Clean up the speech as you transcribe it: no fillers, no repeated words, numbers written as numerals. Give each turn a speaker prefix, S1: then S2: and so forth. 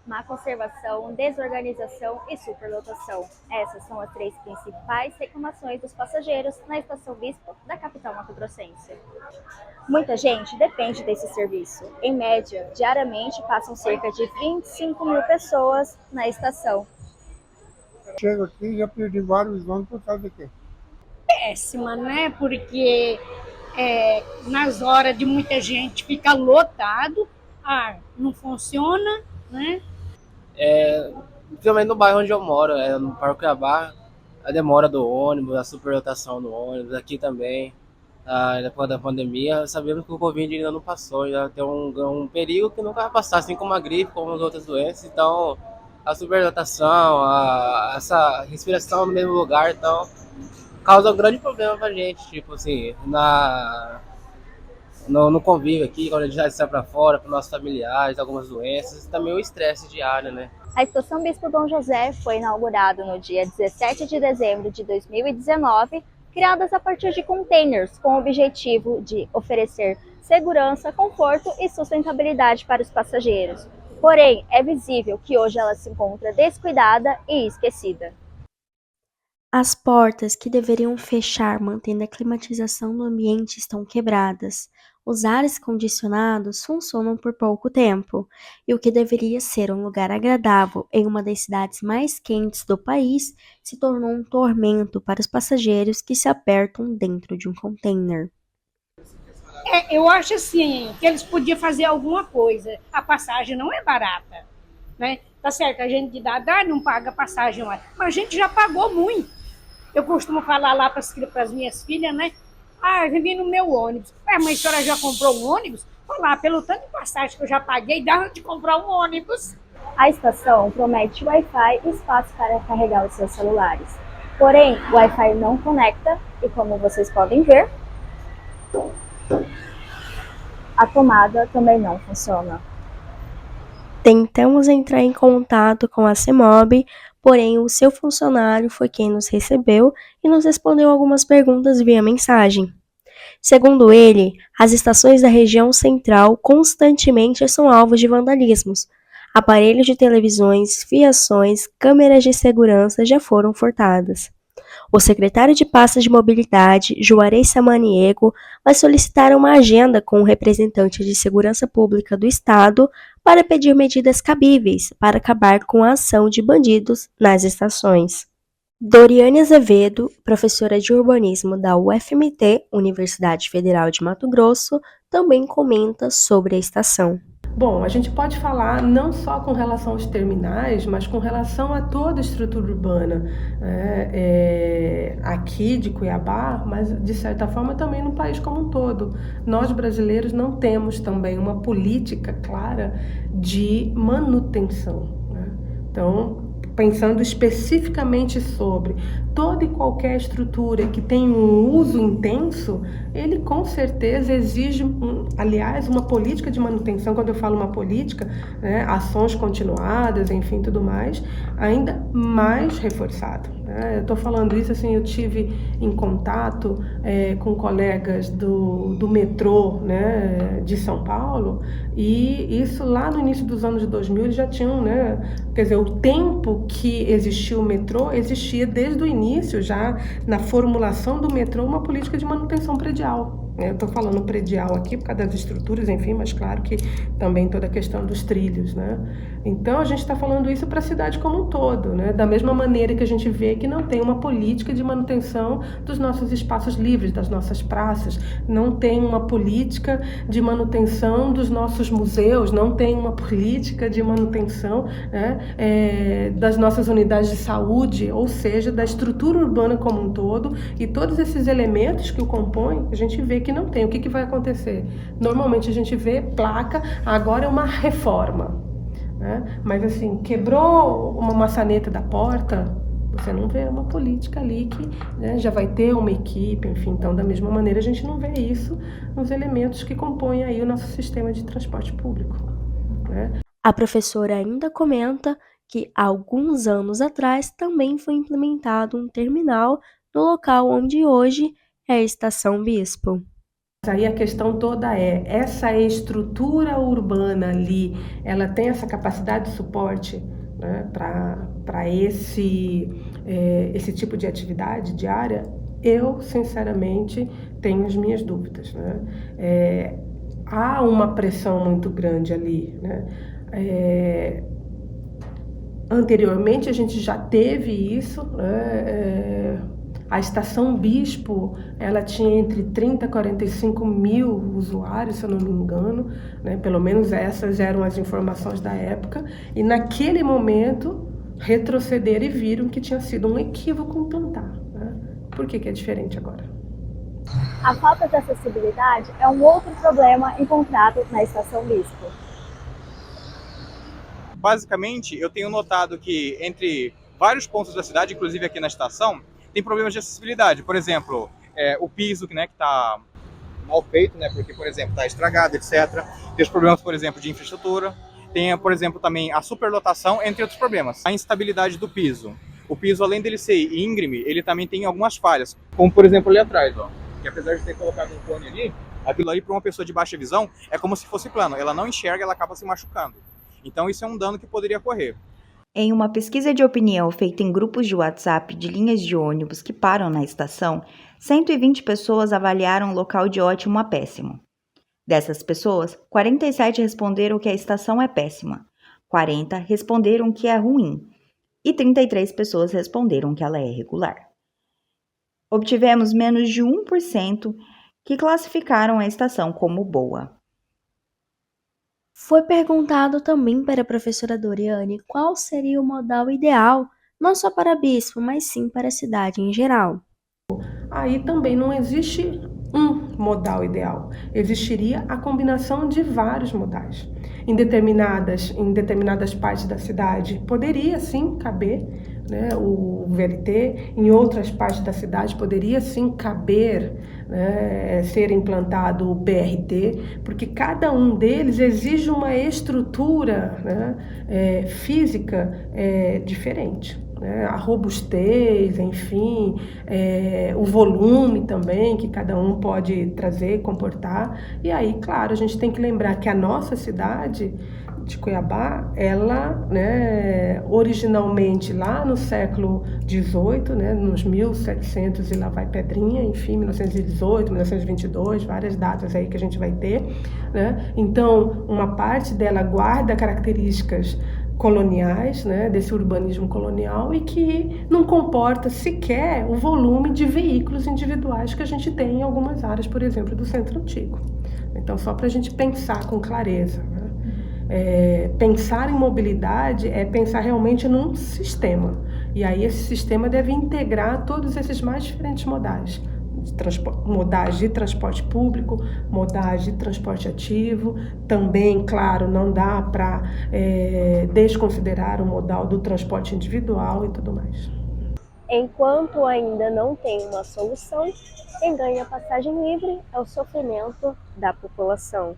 S1: má conservação, desorganização e superlotação. Essas são as três principais reclamações dos passageiros na Estação Bispo da capital mato-grossense. Muita gente depende desse serviço. Em média, diariamente passam cerca de 25 mil pessoas na estação.
S2: Chego aqui e já perdi vários anos por causa daqui.
S3: Péssima, né? Porque nas horas de muita gente fica lotado, não funciona, né?
S4: Principalmente no bairro onde eu moro, no Parque Cuiabá, a demora do ônibus, a superlotação do ônibus, aqui também, depois da pandemia, sabemos que o Covid ainda não passou, ainda tem um perigo que nunca vai passar, assim como a gripe, como as outras doenças, então a superlotação, essa respiração no mesmo lugar, então causa um grande problema pra gente, tipo assim, no convívio aqui, quando a gente sai para fora, para nossos familiares, algumas doenças, e também o estresse diário, né?
S1: A Estação Bispo Dom José foi inaugurada no dia 17 de dezembro de 2019, criadas a partir de containers com o objetivo de oferecer segurança, conforto e sustentabilidade para os passageiros. Porém, é visível que hoje ela se encontra descuidada e esquecida.
S5: As portas que deveriam fechar mantendo a climatização do ambiente estão quebradas. Os ares condicionados funcionam por pouco tempo, e o que deveria ser um lugar agradável em uma das cidades mais quentes do país se tornou um tormento para os passageiros que se apertam dentro de um container.
S3: Eu acho assim que eles podiam fazer alguma coisa. A passagem não é barata, né? Tá certo, a gente de idade não paga passagem mais, mas a gente já pagou muito. Eu costumo falar lá para as minhas filhas, né? Eu vim no meu ônibus. Mas a senhora já comprou um ônibus? Falar, pelo tanto de passagem que eu já paguei, dá de comprar um ônibus.
S1: A estação promete Wi-Fi e espaço para carregar os seus celulares. Porém, o Wi-Fi não conecta e, como vocês podem ver, a tomada também não funciona.
S5: Tentamos entrar em contato com a CEMOB, porém o seu funcionário foi quem nos recebeu e nos respondeu algumas perguntas via mensagem. Segundo ele, as estações da região central constantemente são alvos de vandalismos. Aparelhos de televisões, fiações, câmeras de segurança já foram furtadas. O secretário de Pasta de Mobilidade, Juarez Samaniego, vai solicitar uma agenda com o representante de Segurança Pública do Estado para pedir medidas cabíveis para acabar com a ação de bandidos nas estações. Doriane Azevedo, professora de urbanismo da UFMT, Universidade Federal de Mato Grosso, também comenta sobre a estação.
S6: Bom, a gente pode falar não só com relação aos terminais, mas com relação a toda a estrutura urbana, aqui de Cuiabá, mas de certa forma também no país como um todo. Nós brasileiros não temos também uma política clara de manutenção, né? Então, pensando especificamente sobre toda e qualquer estrutura que tem um uso intenso, ele com certeza exige, aliás, uma política de manutenção. Quando eu falo uma política, né, ações continuadas, enfim, tudo mais, ainda mais reforçado, né? Eu estou falando isso assim, eu tive em contato com colegas do metrô, né, de São Paulo, e isso lá no início dos anos 2000 eles já tinham, né, quer dizer, o tempo que existiu o metrô existia desde o início, já na formulação do metrô, uma política de manutenção predial. Eu estou falando predial aqui por causa das estruturas, enfim, mas claro que também toda a questão dos trilhos, né? Então a gente está falando isso para a cidade como um todo, né? Da mesma maneira que a gente vê que não tem uma política de manutenção dos nossos espaços livres, das nossas praças, não tem uma política de manutenção dos nossos museus, não tem uma política de manutenção, né, das nossas unidades de saúde, ou seja, da estrutura urbana como um todo, e todos esses elementos que o compõem, a gente vê que não tem. O que vai acontecer? Normalmente a gente vê placa, agora é uma reforma, né? Mas assim, quebrou uma maçaneta da porta, você não vê uma política ali que, né, já vai ter uma equipe, enfim. Então, da mesma maneira, a gente não vê isso nos elementos que compõem aí o nosso sistema de transporte público, né?
S5: A professora ainda comenta que, há alguns anos atrás, também foi implementado um terminal no local onde hoje é a Estação Bispo.
S6: Aí a questão toda é, essa estrutura urbana ali, ela tem essa capacidade de suporte, né, para esse tipo de atividade diária? Eu, sinceramente, tenho as minhas dúvidas, né? Há uma pressão muito grande ali, né? Anteriormente a gente já teve isso, né? A Estação Bispo, ela tinha entre 30 e 45 mil usuários, se eu não me engano, né? Pelo menos essas eram as informações da época, e naquele momento retrocederam e viram que tinha sido um equívoco implantar, né? Por que é diferente agora?
S1: A falta de acessibilidade é um outro problema encontrado na Estação Bispo.
S7: Basicamente, eu tenho notado que entre vários pontos da cidade, inclusive aqui na estação, tem problemas de acessibilidade. Por exemplo, o piso, né, que está mal feito, né, porque, por exemplo, está estragado, etc. Tem os problemas, por exemplo, de infraestrutura. Tem, por exemplo, também a superlotação, entre outros problemas. A instabilidade do piso. O piso, além dele ser íngreme, ele também tem algumas falhas. Como, por exemplo, ali atrás, ó, que apesar de ter colocado um cone ali, aquilo ali para uma pessoa de baixa visão é como se fosse plano. Ela não enxerga, ela acaba se machucando. Então isso é um dano que poderia ocorrer.
S8: Em uma pesquisa de opinião feita em grupos de WhatsApp de linhas de ônibus que param na estação, 120 pessoas avaliaram o local de ótimo a péssimo. Dessas pessoas, 47 responderam que a estação é péssima, 40 responderam que é ruim e 33 pessoas responderam que ela é regular. Obtivemos menos de 1% que classificaram a estação como boa.
S5: Foi perguntado também para a professora Doriane qual seria o modal ideal, não só para Bispo, mas sim para a cidade em geral.
S6: Aí também não existe um modal ideal, existiria a combinação de vários modais. Em determinadas partes da cidade poderia sim caber, né, o VLT, em outras partes da cidade poderia sim caber, né, ser implantado o BRT, porque cada um deles exige uma estrutura, né, física diferente. A robustez, enfim, o volume também que cada um pode trazer, comportar. E aí, claro, a gente tem que lembrar que a nossa cidade de Cuiabá, ela, né, originalmente lá no século XVIII, né, nos 1700 e lá vai pedrinha, enfim, 1918, 1922, várias datas aí que a gente vai ter, né? Então, uma parte dela guarda características coloniais, né, desse urbanismo colonial, e que não comporta sequer o volume de veículos individuais que a gente tem em algumas áreas, por exemplo, do Centro Antigo. Então, só para a gente pensar com clareza, né? Pensar em mobilidade é pensar realmente num sistema, e aí esse sistema deve integrar todos esses mais diferentes modais. Modais de transporte público, modais de transporte ativo. Também, claro, não dá para desconsiderar o modal do transporte individual e tudo mais.
S1: Enquanto ainda não tem uma solução, quem ganha passagem livre é o sofrimento da população.